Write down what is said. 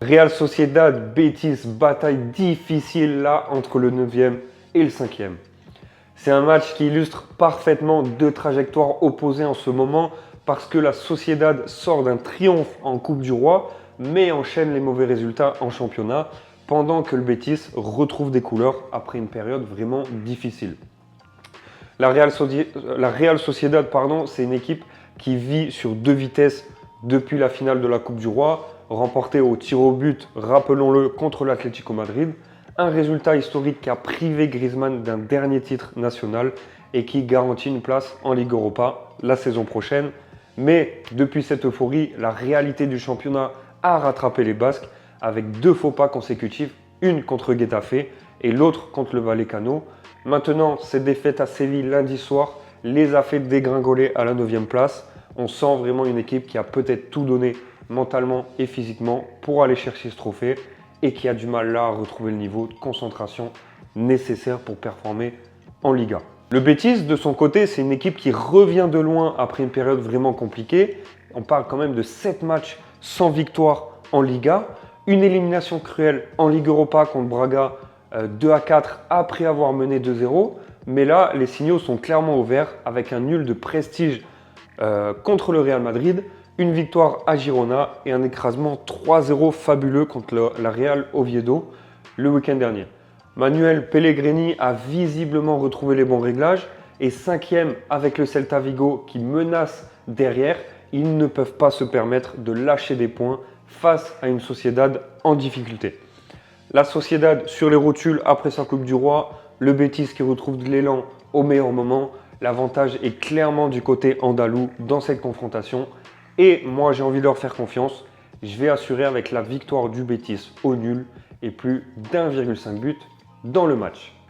Real Sociedad, Betis, bataille difficile là entre le 9e et le 5e. C'est un match qui illustre parfaitement deux trajectoires opposées en ce moment parce que la Sociedad sort d'un triomphe en Coupe du Roi mais enchaîne les mauvais résultats en championnat pendant que le Betis retrouve des couleurs après une période vraiment difficile. La Real Sociedad, c'est une équipe qui vit sur deux vitesses depuis la finale de la Coupe du Roi, remportée au tir au but, rappelons-le, contre l'Atlético Madrid. Un résultat historique qui a privé Griezmann d'un dernier titre national et qui garantit une place en Ligue Europa la saison prochaine. Mais depuis cette euphorie, la réalité du championnat a rattrapé les Basques avec deux faux pas consécutifs, une contre Getafe et l'autre contre le Vallecano. Maintenant, cette défaite à Séville lundi soir les a fait dégringoler à la 9e place. On sent vraiment une équipe qui a peut-être tout donné mentalement et physiquement pour aller chercher ce trophée et qui a du mal là à retrouver le niveau de concentration nécessaire pour performer en Liga. Le Betis, de son côté, c'est une équipe qui revient de loin après une période vraiment compliquée. On parle quand même de 7 matchs sans victoire en Liga, une élimination cruelle en Ligue Europa contre Braga 2-4 après avoir mené 2-0. Mais là, les signaux sont clairement au vert avec un nul de prestige contre le Real Madrid, une victoire à Girona et un écrasement 3-0 fabuleux contre la Real Oviedo le week-end dernier. Manuel Pellegrini a visiblement retrouvé les bons réglages et 5e avec le Celta Vigo qui menace derrière. Ils ne peuvent pas se permettre de lâcher des points face à une Sociedad en difficulté. La Sociedad sur les rotules après sa Coupe du Roi, le Betis qui retrouve de l'élan au meilleur moment. L'avantage est clairement du côté andalou dans cette confrontation. Et moi, j'ai envie de leur faire confiance. Je vais assurer avec la victoire du Betis au nul et plus d'1,5 but dans le match.